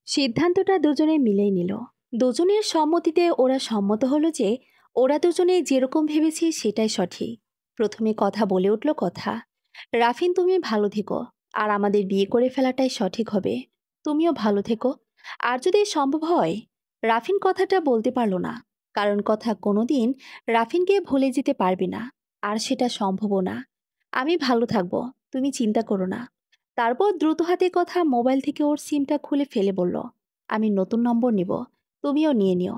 সিদ্ধান্তটা দুজনে মিলেই নিল। দুজনের সম্মতিতে ওরা সম্মত হলো যে ওরা দুজনে যেরকম ভেবেছে সেটাই সঠিক। প্রথমে কথা বলে উঠল কথা, রাফিন তুমি ভালো থেকো, আর আমাদের বিয়ে করে ফেলাটাই সঠিক হবে। তুমিও ভালো থেকো। আর যদি সম্ভব হয়, রাফিন কথাটা বলতে পারলো না, কারণ কথা কোনোদিন রাফিনকে ভুলে যেতে পারবে না, আর সেটা সম্ভবও না। আমি ভালো থাকবো, তুমি চিন্তা করো না। তারপর দ্রুত হাতে কথা মোবাইল থেকে ওর সিমটা খুলে ফেলে বলল, আমি নতুন নম্বর নিব, তুমিও নিয়ে নিও,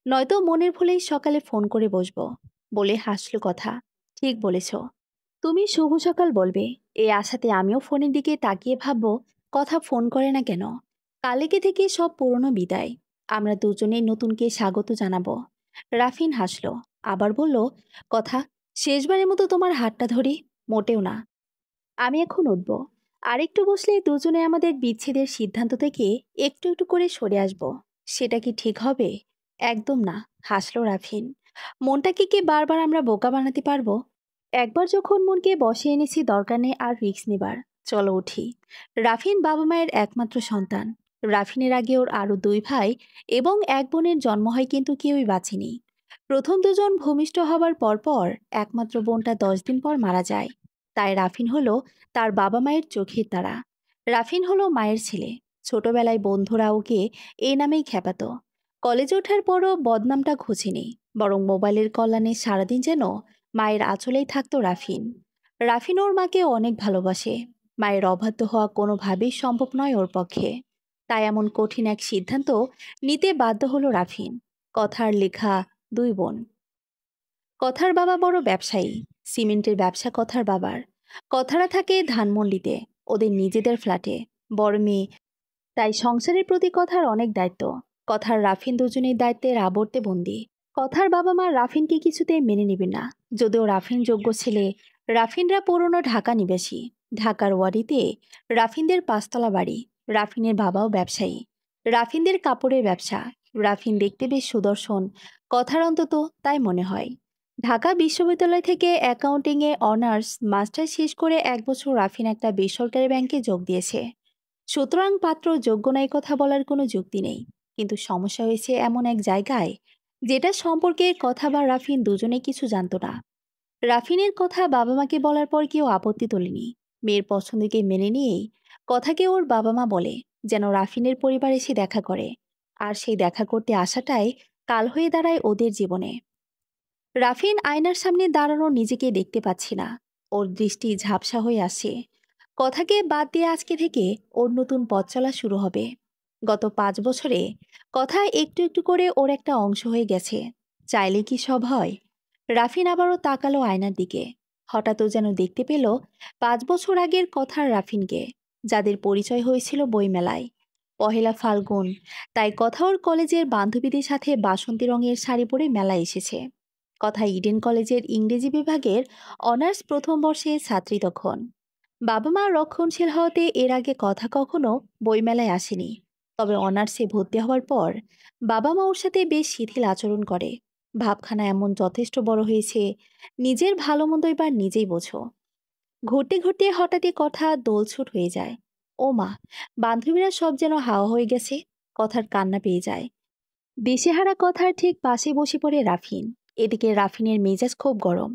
নয়তো মনের ভুলেই সকালে ফোন করে বসবো। বলে হাসল কথা, ঠিক বলেছ। তুমি শুভ সকাল বলবে, এই আশাতে আমিও ফোনের দিকে তাকিয়ে ভাববো কথা ফোন করে না কেন। কালকে থেকে সব পুরনো বিদায়, আমরা দুজনেই নতুনকে স্বাগত জানাবো। রাফিন হাসলো, আবার বলল, কথা শেষবারের মতো তোমার হাতটা ধরি। মোটেও না, আমি এখন উঠব। আরেকটু বসলে দুজনে আমাদের বিচ্ছেদের সিদ্ধান্ত থেকে একটু একটু করে সরে আসব। সেটা কি ঠিক হবে? একদম না, হাসলো রাফিন। মনটাকে কি বারবার আমরা বোকা বানাতে পারবো? একবার যখন মনকে বসে এনেছি, দরকার নেই আর রিস্ক নেবার। চলো উঠি। রাফিন বাবা মায়ের একমাত্র সন্তান। রাফিনের আগে ওর আরো দুই ভাই এবং এক বোনের জন্ম হয়, কিন্তু কেউই বাঁচেনি। প্রথম দুজন ভূমিষ্ঠ হবার পরপর একমাত্র বোনটা 10 দিন পর মারা যায়। তাই রাফিন হলো তার বাবা মায়ের চোখের তারা। রাফিন হলো মায়ের ছেলে। ছোটবেলায় বন্ধুরা ওকে এই নামেই খেপাতো। কলেজে ওঠার পরও বদনামটা ঘুচেনি, বরং মোবাইলের কল্যাণে সারাদিন যেন মায়ের আঁচলেই থাকতো রাফিন। রাফিন ওর মাকে অনেক ভালোবাসে। মায়ের অবাধ্য হওয়া কোনোভাবেই সম্ভব নয় ওর পক্ষে। তাই এমন কঠিন এক সিদ্ধান্ত নিতে বাধ্য হলো রাফিন। কথার লেখা দুই বোন। কথার বাবা বড় ব্যবসায়ী। সিমেন্টের ব্যবসা কথার বাবার। কথারা থাকে ধানমন্ডিতে, ওদের নিজেদের ফ্ল্যাটে। বড় মেয়ে, তাই সংসারের প্রতি কথার অনেক দায়িত্ব। কথার রাফিন দুজনের দায়িত্বের আবর্তে বন্দি। কথার বাবা মা রাফিনকে কিছুতেই মেনে নেবে না। যদিও রাফিন যোগ্য ছেলে। রাফিনরা পুরনো ঢাকা নিবাসী। ঢাকার ওয়ারিতে রাফিনদের 5 তলা বাড়ি। রাফিনের বাবাও ব্যবসায়ী। রাফিনদের কাপড়ের ব্যবসা। রাফিন দেখতে বেশ সুদর্শন, কথার অন্তত তাই মনে হয়। ঢাকা বিশ্ববিদ্যালয় থেকে অ্যাকাউন্টিংয়ে অনার্স মাস্টার শেষ করে 1 বছর রাফিন একটা বেসরকারি ব্যাংকে যোগ দিয়েছে। সুতরাং পাত্র যোগ্য নাই কথা বলার কোনো যুক্তি নেই। কিন্তু সমস্যা হয়েছে এমন এক জায়গায়, যেটা সম্পর্কে কথা বা রাফিন দুজনে কিছু জানতো না। রাফিনের কথা বাবা মাকে বলার পর কেউ আপত্তি তোলেনি। মেয়ের পছন্দকে মেনে নিয়েই কথাকে ওর বাবা মা বলে, যেন রাফিনের পরিবার এসে দেখা করে। আর সেই দেখা করতে আসাটাই কাল হয়ে দাঁড়ায় ওদের জীবনে। রাফিন আয়নার সামনে দাঁড়ানো নিজেকে দেখতে পাচ্ছি না। ওর দৃষ্টি ঝাপসা হয়ে আসে। কথাকে বাদ দিয়ে আজকে থেকে ওর নতুন পথ চলা শুরু হবে। গত 5 বছরে কথা একটু একটু করে ওর একটা অংশ হয়ে গেছে। চাইলে কি সব হয়? রাফিন আবারও তাকালো আয়নার দিকে। হঠাৎ ও যেন দেখতে পেল 5 বছর আগের কথার রাফিনকে, যাদের পরিচয় হয়েছিল বইমেলায়। পহেলা ফাল্গুন, তাই কথা ওর কলেজের বান্ধবীদের সাথে বাসন্তী রঙের শাড়ি পরে মেলায় এসেছে। কথা ইডেন কলেজের ইংরেজি বিভাগের অনার্স প্রথম বর্ষের ছাত্রী তখন। বাবা মা রক্ষণশীল হওয়াতে এর আগে কথা কখনো বইমেলায় আসেনি। তবে অনার্সে ভর্তি হওয়ার পর বাবা মা ওর সাথে বেশ শিথিল আচরণ করে। ভাবখানা এমন যথেষ্ট বড় হয়েছে, নিজের ভালো মন্দ এবার নিজেই বোঝো। ঘুরতে ঘুরতে হঠাৎই কথা দোলছুট হয়ে যায়। ও মা, বান্ধবীরা সব যেন হাওয়া হয়ে গেছে। কথার কান্না পেয়ে যায়। দিশেহারা কথার ঠিক পাশে বসে পড়ে রাফিন। এদিকে রাফিনের মেজাজ খুব গরম।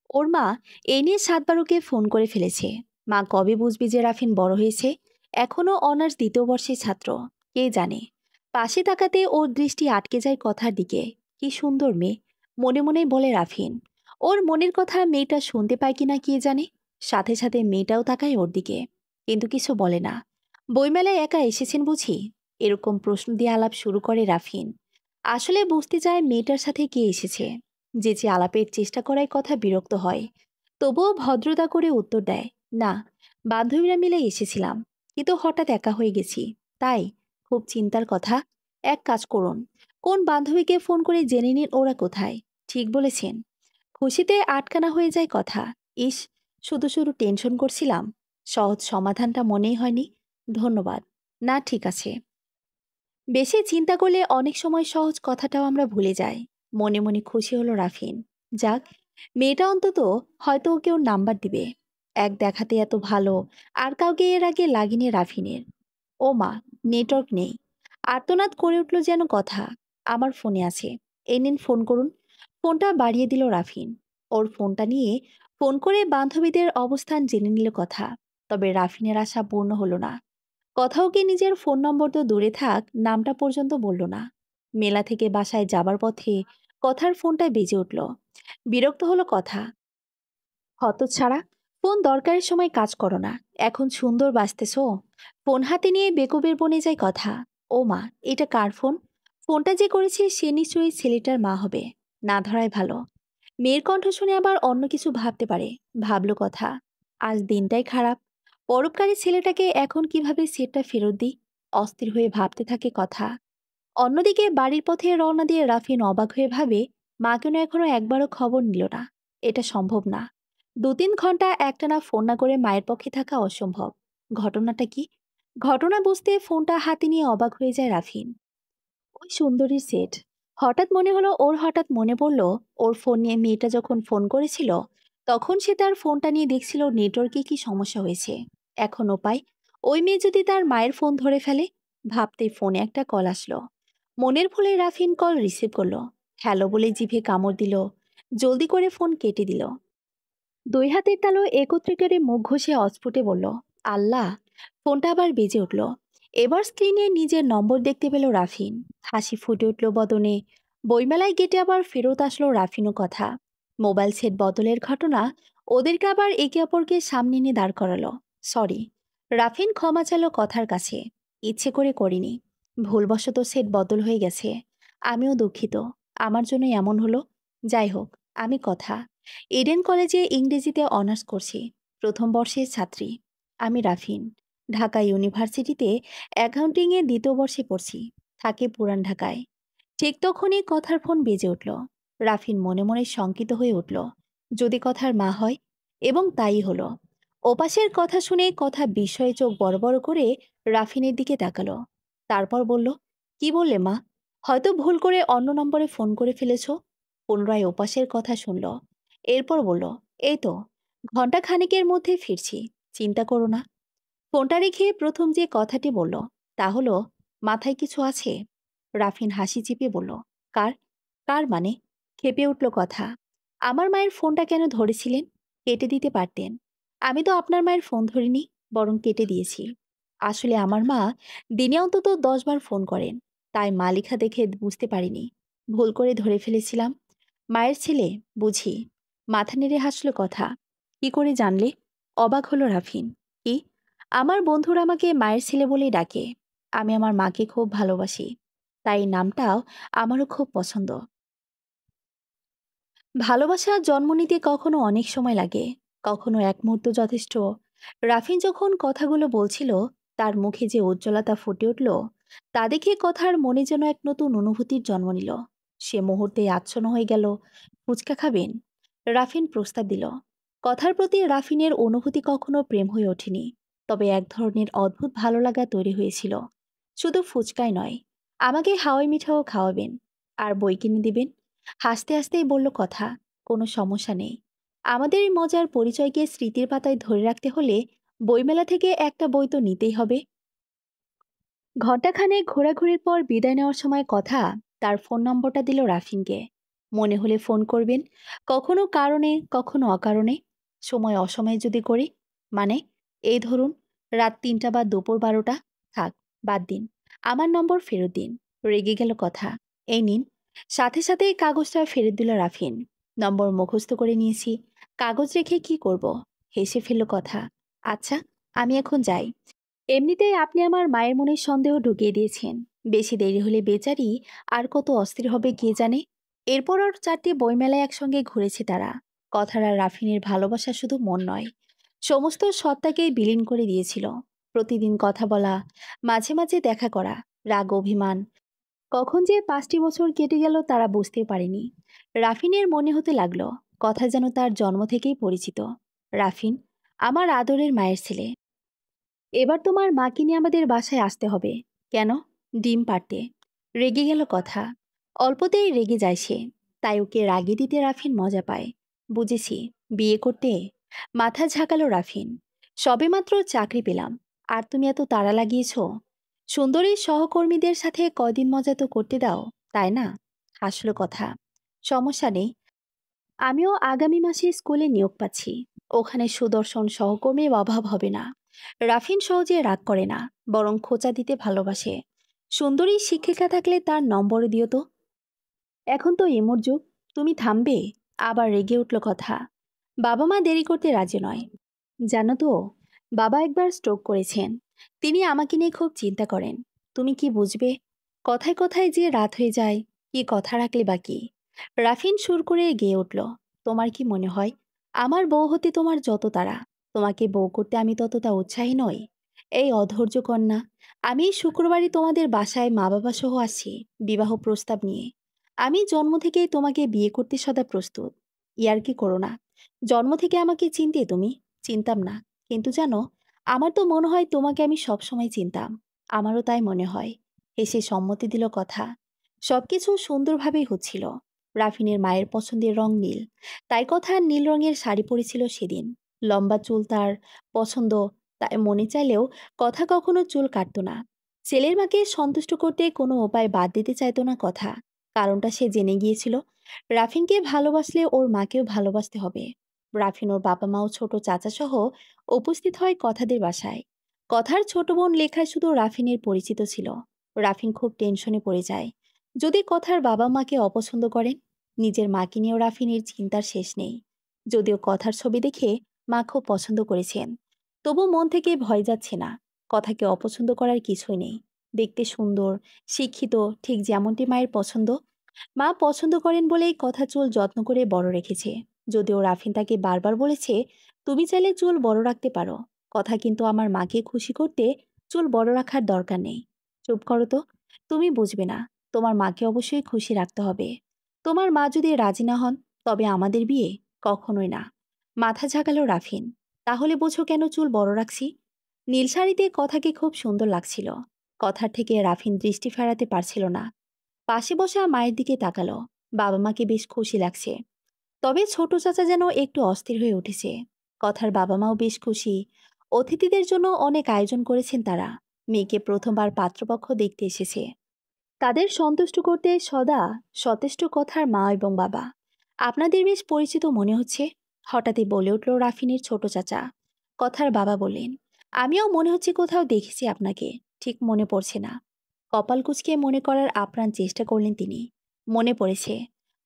ওর মা এই নিয়ে 7বার ওকে ফোন করে ফেলেছে। মা কবে বুঝবি যে রাফিন বড় হয়েছে? এখনো অনার্স 2য় বর্ষের ছাত্র। কে জানে। পাশে তাকাতে ওর দৃষ্টি আটকে যায় কথার দিকে। কি সুন্দর মেয়ে, মনে মনে বলে রাফিন। ওর মনের কথা মেয়েটা শুনতে পায় কিনা কে জানে। সাথে সাথে মেয়েটাও তাকায় ওর দিকে, কিন্তু কিছু বলে না। বইমেলায় একা এসেছেন বুঝি? এরকম প্রশ্ন দিয়ে আলাপ শুরু করে রাফিন। আসলে বুঝতে চায় মেয়েটার সাথে কে এসেছে। যে যে আলাপের চেষ্টা করায় কথা বিরক্ত হয়। তবুও ভদ্রতা করে উত্তর দেয়, না, বান্ধবীরা মিলে এসেছিলাম, কিন্তু হঠাৎ একা হয়ে গেছি, তাই। খুব চিন্তার কথা। এক কাজ করুন, কোন বান্ধবীকে ফোন করে জেনে নিন ওরা কোথায়। ঠিক বলেছেন। খুশিতে আটকানা হয়ে যায় কথা। ইস, শুধু শুধু টেনশন করছিলাম। সহজ সমাধানটা মনেই হয়নি। ধন্যবাদ। না, ঠিক আছে। বেশি চিন্তা করলে অনেক সময় সহজ কথাটাও আমরা ভুলে যাই। মনে মনে খুশি হলো রাফিন। যাক, মেয়েটা অন্তত হয়তো ওকে ওর নাম্বার দিবে। এক দেখাতে এত ভালো আর কাউকে এর আগে লাগেনি রাফিনের। ও মা, নেটওয়ার্ক নেই। আর্তনাদ করে উঠল যেন কথা। আমার ফোনে আছে, এই নিন ফোন করুন। ফোনটা বাড়িয়ে দিল রাফিন। ওর ফোনটা নিয়ে ফোন করে বান্ধবীদের অবস্থান জেনে নিল কথা। তবে রাফিনের আশা পূর্ণ হলো না। কথাও কি নিজের ফোন নম্বর তো দূরে থাক, নামটা পর্যন্ত বলল না। মেলা থেকে বাসায় যাবার পথে কথার ফোনটায় বেজে উঠল। বিরক্ত হলো কথা। হতচ্ছাড়া, ফোন দরকারের সময় কাজ করো না, এখন সুন্দর বাঁচতেছ। ফোন হাতে নিয়ে বেকুবের বনে যায় কথা। ও মা, এটা কার ফোন? ফোনটা যে করেছে সে নিশ্চয়ই ছেলেটার মা হবে। না ধরাই ভালো। মেয়ের কণ্ঠ শুনে আবার অন্য কিছু ভাবতে পারে, ভাবলো কথা। আজ দিনটাই খারাপ। পরোপকারী ছেলেটাকে এখন কিভাবে সেটটা ফেরত দিই? অস্থির হয়ে ভাবতে থাকে কথা। অন্যদিকে বাড়ির পথে রওনা দিয়ে রাফিন অবাক হয়ে ভাবে, মা কেন এখনো একবারও খবর নিল না। এটা সম্ভব না। ২-৩ ঘন্টা একটানা ফোন না করে মায়ের পক্ষে থাকা অসম্ভব। ঘটনাটা কি? ঘটনা বুঝতে ফোনটা হাতে নিয়ে অবাক হয়ে যায় রাফিন। ওই সুন্দরীর সেট। হঠাৎ মনে পড়ল, ওর ফোন নিয়ে মেয়েটা যখন ফোন করেছিল, তখন সে তার ফোনটা নিয়ে দেখছিল নেটওয়ার্কে কি সমস্যা হয়েছে। এখন উপায়, ওই মেয়ে যদি তার মায়ের ফোন ধরে ফেলে। ভাবতেই ফোনে একটা কল আসলো। মনের ভুলে রাফিন কল রিসিভ করলো। হ্যালো বলে জিভে কামড় দিল। জলদি করে ফোন কেটে দিল। দুই হাতের তালু একত্রে করে মুখ ঘষে অস্ফুটে বলল, আল্লাহ! ফোনটা আবার বেজে উঠল। এবার স্ক্রিনে নিজের নম্বর দেখতে পেল রাফিন। হাসি ফুটে উঠল বদনে। বইমেলায় গেটে আবার ফেরত আসলো রাফিনও কথা। মোবাইল সেট বদলের ঘটনা ওদেরকে আবার একে অপরকে সামনে নিয়ে দাঁড় করালো। সরি। রাফিন ক্ষমা চাইল কথার কাছে। ইচ্ছে করে করিনি। ভুলবশত সেট বদল হয়ে গেছে। আমিও দুঃখিত। আমার জন্য এমন হলো। যাই হোক, আমি কথা। এডেন কলেজে ইংরেজিতে অনার্স করছি। প্রথম বর্ষের ছাত্রী। আমি রাফিন। ঢাকা ইউনিভার্সিটিতে অ্যাকাউন্টিংয়ে ২য় বর্ষে পড়ছি। থাকি পুরান ঢাকায়। ঠিক তখনই কথার ফোন বেজে উঠল। রাফিন মনে মনে শঙ্কিত হয়ে উঠল। যদি কথার মা হয়। এবং তাই হলো। ওপাশের কথা শুনে কথা বিস্ময়ে চোখ বড় বড় করে রাফিনের দিকে তাকালো। তারপর বলল, কি বললে মা? হয়তো ভুল করে অন্য নম্বরে ফোন করে ফেলেছ। পুনরায় ওপাশের কথা শুনল। এরপর বলল, এই তো ঘন্টা খানেকের মধ্যে ফিরছি। চিন্তা করো না। ফোনটা রেখে প্রথম যে কথাটি বলল তা হলো, মাথায় কিছু আছে? রাফিন হাসি চিপে বলল, কার? কার মানে? খেপে উঠল কথা। আমার মায়ের ফোনটা কেন ধরেছিলেন? কেটে দিতে পারতেন। আমি তো আপনার মায়ের ফোন ধরিনি, বরং কেটে দিয়েছি। আসলে আমার মা দিনে অন্তত ১০ বার ফোন করেন। তাই মালিকা দেখে বুঝতে পারিনি। ভুল করে ধরে ফেলেছিলাম। মায়ের ছেলে, বুঝি। মাথা নেড়ে হাসল কথা। কি করে জানলে? অবাক হলো রাফিন। কি? আমার বন্ধুরা আমাকে মায়ের ছেলে বলেই ডাকে। আমি আমার মাকে খুব ভালোবাসি। তাই এই নামটাও আমারও খুব পছন্দ। ভালোবাসা জন্ম নিতে কখনো অনেক সময় লাগে, কখনো এক মুহূর্ত যথেষ্ট। রাফিন যখন কথাগুলো বলছিল, তার মুখে যে উজ্জ্বলতা ফুটে উঠল, তা দেখে কথার মনে যেন এক নতুন অনুভূতির জন্ম নিল। সে মুহূর্তেই আচ্ছন্ন হয়ে গেল। ফুচকা খাবেন? রাফিন প্রস্তাব দিল। কথার প্রতি রাফিনের অনুভূতি কখনো প্রেম হয়ে ওঠেনি। তবে এক ধরনের অদ্ভুত ভালো লাগা তৈরি হয়েছিল। শুধু ফুচকাই নয়, আমাকে হাওয়াই মিঠাও খাওয়াবেন। আর বই কিনে দিবেন। হাসতে হাসতেই বলল কথা, কোনো সমস্যা নেই। আমাদের এই মজার পরিচয়কে স্মৃতির পাতায় ধরে রাখতে হলে বইমেলা থেকে একটা বই তো নিতেই হবে। ঘণ্টাখানেক ঘোরাঘুরির পর বিদায় নেওয়ার সময় কথা তার ফোন নম্বরটা দিল রাফিনকে। মনে হলে ফোন করবেন, কখনো কারণে কখনো অকারণে। সময় অসময়ে যদি করি, মানে এই ধরুন রাত ৩টা বা দুপুর ১২টা। থাক, বাদ দিন। আমার নম্বর ফেরত দিন। রেগে গেল কথা। এই নিন। সাথে সাথে কাগজটা ফেরত দিল রাফিন। নম্বর মুখস্থ করে নিয়েছি। কাগজ রেখে কি করব? হেসে ফেলল কথা। আচ্ছা, আমি এখন যাই। এমনিতেই আপনি আমার মায়ের মনে সন্দেহ ঢুকিয়ে দিয়েছেন। বেশি দেরি হলে বেচারি আর কত অস্থির হবে কে জানে। এরপর আর ৪টি বইমেলায় একসঙ্গে ঘুরেছে তারা। কথার আর রাফিনের ভালোবাসা শুধু মন নয়, সমস্ত সত্তাকেই বিলীন করে দিয়েছিল। প্রতিদিন কথা বলা, মাঝে মাঝে দেখা করা, রাগ অভিমান। কখন যে ৫টি বছর কেটে গেল তারা বুঝতে পারেনি। রাফিনের মনে হতে লাগলো কথা যেন তার জন্ম থেকেই পরিচিত। রাফিন, আমার আদরের মায়ের ছেলে। এবার তোমার মাকে নিয়ে আমাদের বাসায় আসতে হবে। কেন? ডিম পাড়তে। রেগে গেল কথা। অল্পতেই রেগে যায় সে। তাই ওকে রাগিয়ে দিতে রাফিন মজা পায়। বুঝেছি, বিয়ে করতে। মাথা ঝাঁকালো রাফিন। সবেমাত্র চাকরি পেলাম। আর তুমি এত তাড়া লাগিয়েছ? সুন্দরী সহকর্মীদের সাথে কয়দিন মজা তো করতে দাও, তাই না? আসলে কথা, সমস্যা নেই। আমিও আগামী মাসে স্কুলে নিয়োগ পাচ্ছি। ওখানে সুদর্শন সহকর্মীর অভাব হবে না। রাফিন সহজে রাগ করে না, বরং খোঁচা দিতে ভালোবাসে। সুন্দরী শিক্ষিকা থাকলে তার নম্বর দিও তো। এখন তো এমর যুগ, তুমি থামবে? আবার রেগে উঠল কথা। বাবা মা দেরি করতে রাজি নয়। জানো তো, বাবা একবার স্ট্রোক করেছেন। তিনি আমাকে নিয়ে খুব চিন্তা করেন। তুমি কি বুঝবে? কথায় কথায় যে রাত হয়ে যায়, কি কথা রাখলে বাকি। রাফিন সুর করে গেয়ে উঠল। তোমার কি মনে হয় আমার বউ হতে তোমার যত তাড়া, তোমাকে বউ করতে আমি ততটা উৎসাহী নই? এই অধৈর্য কন্যা, আমি শুক্রবারই তোমাদের বাসায় মা বাবা সহ আসছি বিবাহ প্রস্তাব নিয়ে। আমি জন্ম থেকেই তোমাকে বিয়ে করতে সদা প্রস্তুত। ইয়ার কি করো না। জন্ম থেকে আমাকে চিনতে তুমি? চিনতাম না, কিন্তু জানো, আমার তো মনে হয় তোমাকে আমি সবসময় চিনতাম। আমারও তাই মনে হয়। হেসে সম্মতি দিল কথা। সবকিছু সুন্দরভাবেই হচ্ছিল। রাফিনের মায়ের পছন্দের রং নীল, তাই কথা নীল রঙের শাড়ি পরেছিল সেদিন। লম্বা চুল তার পছন্দ, তাই মনে চাইলেও কথা কখনো চুল কাটতো না। ছেলের মাকে সন্তুষ্ট করতে কোনো উপায় বাদ দিতে চাইতো না কথা। কারণটা সে জেনে গিয়েছিল, রাফিনকে ভালোবাসলে ওর মাকেও ভালোবাসতে হবে। রাফিন ওর বাবা মাও ছোট চাচা সহ উপস্থিত হয় কথাদের বাসায়। কথার ছোট বোন লেখায় শুধু রাফিনের পরিচিত ছিল। রাফিন খুব টেনশনে পড়ে যায়। যদি কথার বাবা মাকে অপছন্দ করেন? নিজের মাকে নিয়েও রাফিনের চিন্তার শেষ নেই। যদিও কথার ছবি দেখে মা খুব পছন্দ করেছেন, তবু মন থেকে ভয় যাচ্ছে না। কথাকে অপছন্দ করার কিছুই নেই। দেখতে সুন্দর, শিক্ষিত, ঠিক যেমনটি মায়ের পছন্দ। মা পছন্দ করেন বলেই কথা চুল যত্ন করে বড় রেখেছে। যদিও রাফিন তাকে বারবার বলেছে, তুমি চাইলে চুল বড় রাখতে পারো। কথা কিন্তু আমার মাকে খুশি করতে চুল বড় রাখার দরকার নেই। চুপ করো তো, তুমি বুঝবে না। তোমার মাকে অবশ্যই খুশি রাখতে হবে। তোমার মা যদি রাজি না হন, তবে আমাদের বিয়ে কখনোই না। মাথা ঝাঁকালো রাফিন। তাহলে বোঝো কেন চুল বড় রাখছি। নীল শাড়িতে কথাকে খুব সুন্দর লাগছিল। কথার থেকে রাফিন দৃষ্টি ফেরাতে পারছিল না। পাশে বসা মায়ের দিকে তাকালো। বাবা মাকে বেশ খুশি লাগছে। তবে ছোট চাচা যেন একটু অস্থির হয়ে উঠেছে। কথার বাবা মাও বেশ খুশি। অতিথিদের জন্য অনেক আয়োজন করেছেন তারা। মেয়েকে প্রথমবার পাত্রপক্ষ দেখতে এসেছে। তাদের সন্তুষ্ট করতে সদা সচেষ্ট কথার মা এবং বাবা। আপনাদের বেশ পরিচিত মনে হচ্ছে, হঠাৎই বলে উঠল রাফিনের ছোট চাচা। কথার বাবা বললেন, আমিও মনে হচ্ছে কোথাও দেখেছি আপনাকে, ঠিক মনে পড়ছে না। কপাল কুঁচকে মনে করার আপ্রাণ চেষ্টা করলেন তিনি। মনে পড়েছে,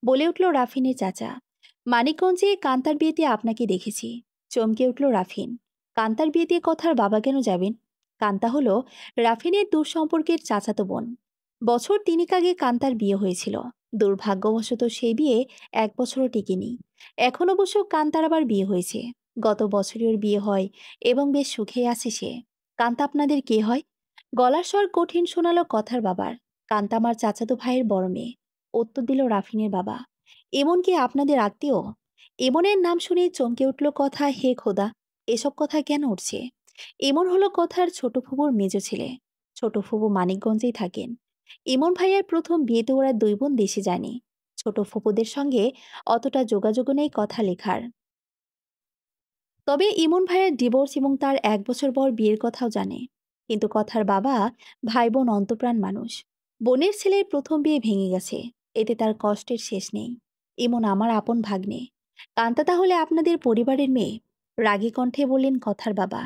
বলে উঠল রাফিনের চাচা। মানিকগঞ্জে কান্তার বিয়েতে আপনাকে দেখেছি। চমকে উঠল রাফিন। কান্তার বিয়েতে কথার বাবা কেন যাবেন? কান্তা হলো রাফিনের দূর সম্পর্কের চাচাতো বোন। বছর তিনেক আগে কান্তার বিয়ে হয়েছিল। দুর্ভাগ্যবশত সেই বিয়ে 1 বছরও টিকেনি। এখন অবশ্য কান্তার আবার বিয়ে হয়েছে। গত বছরই ওর বিয়ে হয় এবং বেশ সুখেই আছে সে। কান্তা আপনাদের কে হয়? গলার স্বর কঠিন শোনালো কথার বাবার। কান্তা আমার চাচাতো ভাইয়ের বড় মেয়ে, উত্তর দিল রাফিনের বাবা। এমন কি আপনাদের আত্মীয়? এমনের নাম শুনে চমকে উঠল কথা। হে খোদা, এসব কথা কেন উঠছে? এমন হলো কথার ছোট ফুবুর মেজ ছেলে। ছোট ফুবু মানিকগঞ্জেই থাকেন। ইমন ভাইয়ার প্রথম বিয়েতে ওরা 2 বোন দেশে যায়নি। ছোট ফুপুদের সঙ্গে অতটা যোগাযোগ নেই কথা লেখার। তবে ইমন ভাইয়ার ডিভোর্স এবং তার 1 বছর পর বিয়ের কথাও জানে। কিন্তু কথার বাবা ভাই বোন অন্তপ্রাণ মানুষ। বোনের ছেলের প্রথম বিয়ে ভেঙে গেছে, এতে তার কষ্টের শেষ নেই। ইমন আমার আপন ভাগ্নে। কান্তা তাহলে আপনাদের পরিবারের মেয়ে? রাগী কণ্ঠে বললেন কথার বাবা।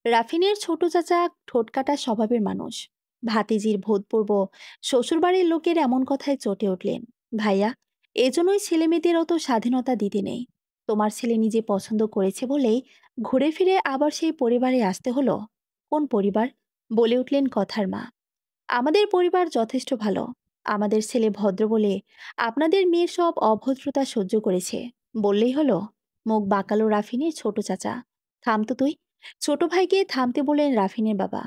রাফিনের ছোট চাচা ঠোঁটকাটা স্বভাবের মানুষ। ভাতিজির ভূতপূর্ব শ্বশুরবাড়ির লোকের এমন কথায় চটে উঠলেন। ভাইয়া, এজন্যই ছেলে মেয়েদের অত স্বাধীনতা দিতে নেই। তোমার ছেলে নিজে পছন্দ করেছে বলেই ঘুরে ফিরে আবার সেই পরিবারে আসতে হলো। কোন পরিবার? বলে উঠলেন কথার মা। আমাদের পরিবার যথেষ্ট ভালো। আমাদের ছেলে ভদ্র বলে আপনাদের মেয়ের সব অভদ্রতা সহ্য করেছে বললেই হলো। মুখ বাঁকালো রাফিনের ছোট চাচা। থামতো তুই। ছোট ভাইকে থামতে বললেন রাফিনের বাবা।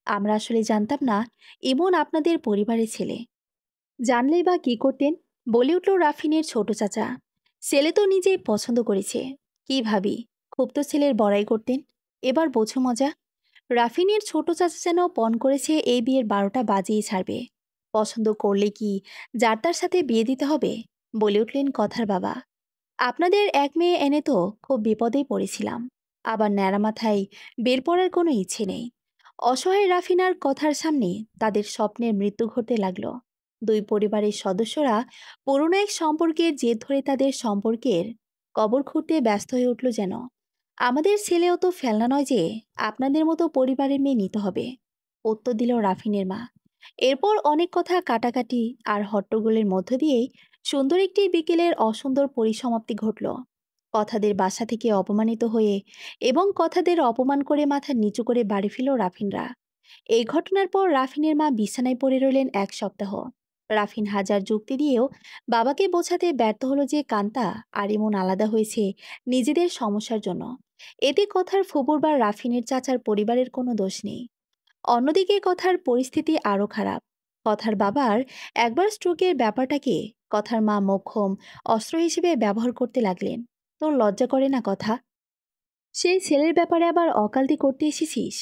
আমরা আসলে জানতাম না ইমন আপনাদের পরিবারের ছেলে। জানলেই বা কি করতেন? বলে উঠল রাফিনের ছোট চাচা। ছেলে তো নিজেই পছন্দ করেছে। কি ভাবি, খুব তো ছেলের বড়াই করতেন। এবার বোঝো মজা। রাফিনের ছোট চাচা যেন পণ করেছে এই বিয়ের 12টা বাজিয়ে ছাড়বে। পছন্দ করলে কি যার তার সাথে বিয়ে দিতে হবে? বলে উঠলেন কথার বাবা। আপনাদের এক মেয়ে এনে তো খুব বিপদেই পড়েছিলাম। আবার ন্যাড়া মাথায় বের পড়ার কোনো ইচ্ছে নেই। অসহায় রাফিনার কথার সামনে তাদের স্বপ্নের মৃত্যু ঘটতে লাগলো। দুই পরিবারের সদস্যরা পুরনো এক সম্পর্কের জের ধরে তাদের সম্পর্কের কবর খুঁড়তে ব্যস্ত হয়ে উঠল যেন। আমাদের ছেলেও তো ফেলনা নয় যে আপনাদের মতো পরিবারের মেয়ে নিতে হবে, উত্তর দিল রাফিনের মা। এরপর অনেক কথা কাটাকাটি আর হট্টগোলের মধ্য দিয়েই সুন্দর একটি বিকেলের অসুন্দর পরিসমাপ্তি ঘটল। কথাদের বাসা থেকে অপমানিত হয়ে এবং কথাদের অপমান করে মাথা নিচু করে বাড়ি ফিরল রাফিনরা। এই ঘটনার পর রাফিনের মা বিছানায় পড়ে রইলেন এক সপ্তাহ। রাফিন হাজার যুক্তি দিয়েও বাবাকে বোঝাতে ব্যর্থ হলো যে কান্তা আর এমন আলাদা হয়েছে নিজেদের সমস্যার জন্য। এতে কথার ফুবুর বা রাফিনের চাচার পরিবারের কোনো দোষ নেই। অন্যদিকে কথার পরিস্থিতি আরও খারাপ। কথার বাবার একবার স্ট্রোকের ব্যাপারটাকে কথার মা মোক্ষম অস্ত্র হিসেবে ব্যবহার করতে লাগলেন। তোর লজ্জা করে না কথা? সেই ছেলের ব্যাপারে আবার অকালতি করতে এসেছিস?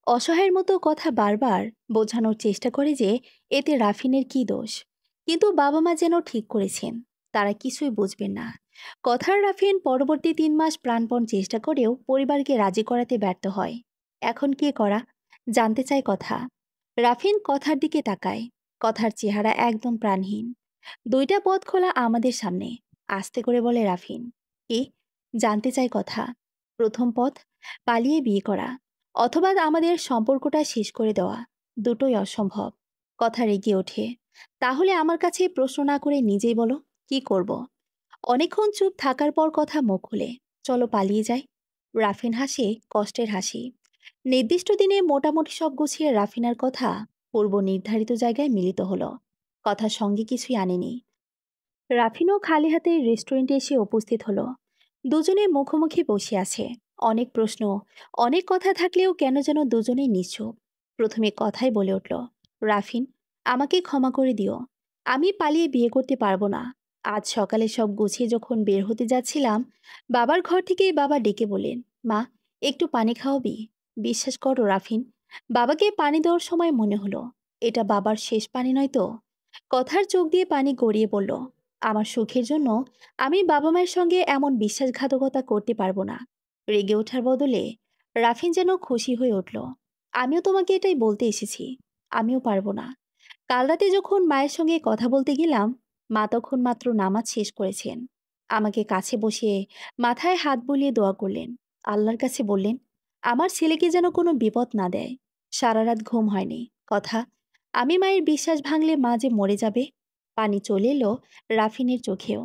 অসহায়ের মতো কথা বারবার বোঝানোর চেষ্টা করে যে এতে রাফিনের কি দোষ। কিন্তু বাবা মা যেন ঠিক করেছেন তারা কিছুই বুঝবেন না। কথার রাফিন পরবর্তী 3 মাস প্রাণপণ চেষ্টা করেও পরিবারকে রাজি করাতে ব্যর্থ হয়। এখন কে করা জানতে চায় কথা। রাফিন কথার দিকে তাকায়। কথার চেহারা একদম প্রাণহীন। দুইটা পথ খোলা আমাদের সামনে, আস্তে করে বলে রাফিন। কি জানতে চায় কথা? প্রথম পথ, পালিয়ে বিয়ে করা, অথবা আমাদের সম্পর্কটা শেষ করে দেওয়া। দুটোই অসম্ভব। কথা রেগে ওঠে। তাহলে আমার কাছে প্রশ্ন না করে নিজেই বলো, কি করব? অনেকক্ষণ চুপ থাকার পর কথা মুখ খুলে, চলো পালিয়ে যাই। রাফিন হাসে, কষ্টের হাসি। নির্দিষ্ট দিনে মোটামুটি সব গুছিয়ে রাফিনার কথা পূর্ব নির্ধারিত জায়গায় মিলিত হলো। কথার সঙ্গে কিছুই আনেনি। রাফিনও খালি হাতে রেস্টুরেন্টে এসে উপস্থিত হলো। দুজনে মুখোমুখি বসে আছে। অনেক প্রশ্ন, অনেক কথা থাকলেও কেন যেন দুজনেই নিশ্চুপ। প্রথমে কথাই বলে উঠল, রাফিন, আমাকে ক্ষমা করে দিও। আমি পালিয়ে বিয়ে করতে পারবো না। আজ সকালে সব গুছিয়ে যখন বের হতে যাচ্ছিলাম, বাবার ঘর থেকে বাবা ডেকে বলেন, মা, একটু পানি খাওয়াবি? বিশ্বাস করো রাফিন, বাবাকে পানি দেওয়ার সময় মনে হলো এটা বাবার শেষ পানি নয় তো। কথার চোখ দিয়ে পানি গড়িয়ে পড়ল। আমার সুখের জন্য আমি বাবা মায়ের সঙ্গে এমন বিশ্বাসঘাতকতা করতে পারবো না। রেগে ওঠার বদলে রাফিন যেন খুশি হয়ে উঠল। আমিও তোমাকে এটাই বলতে এসেছি, আমিও পারবো না। কাল রাতে যখন মায়ের সঙ্গে কথা বলতে গেলাম, মা তখন মাত্র নামাজ শেষ করেছেন। আমাকে কাছে বসিয়ে মাথায় হাত বুলিয়ে দোয়া করলেন। আল্লাহর কাছে বললেন আমার ছেলেকে যেন কোনো বিপদ না দেয়। সারা রাত ঘুম হয়নি। কথা, আমি মায়ের বিশ্বাস ভাঙলে মা যে মরে যাবে। পানি চলে এলো রাফিনের চোখেও।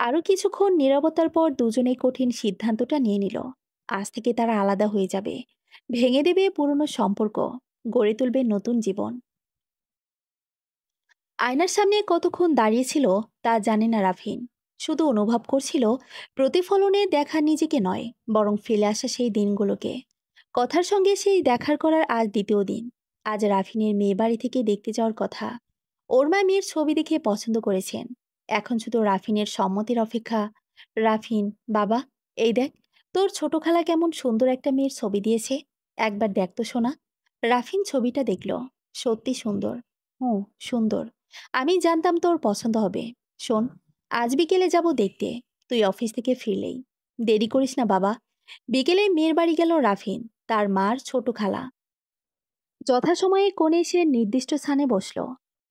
আরও কিছুক্ষণ নীরবতার পর দুজনেই কঠিন সিদ্ধান্তটা নিয়ে নিল। আজ থেকে তারা আলাদা হয়ে যাবে, ভেঙে দেবে পুরনো সম্পর্ক, গড়ে তুলবে নতুন জীবন। আয়নার সামনে কতক্ষণ দাঁড়িয়েছিল তা জানে না রাফিন। শুধু অনুভব করছিল প্রতিফলনে দেখা নিজেকে নয়, বরং ফেলে আসা সেই দিনগুলোকে। কথার সঙ্গে সেই দেখার করার আজ দ্বিতীয় দিন। আজ রাফিনের মেয়ে বাড়ি থেকে দেখতে যাওয়ার কথা। ওর মা মেয়ের ছবি দেখে পছন্দ করেছেন। এখন শুধু রাফিনের সম্মতির অপেক্ষা। রাফিন, বাবা, এই দেখ, তোর ছোট খালা কেমন সুন্দর একটা মেয়ের ছবি দিয়েছে, একবার দেখ তো শোনা। রাফিন ছবিটা দেখল। সত্যি সুন্দর। হুঁ, সুন্দর। আমি জানতাম তোর পছন্দ হবে। শোন, আজ বিকেলে যাব দেখতে, তুই অফিস থেকে ফিরলেই। দেরি করিস না বাবা। বিকেলে মেয়ের বাড়ি গেল রাফিন, তার মার ছোট খালা। যথাসময়ে কোণে সে নির্দিষ্ট স্থানে বসল।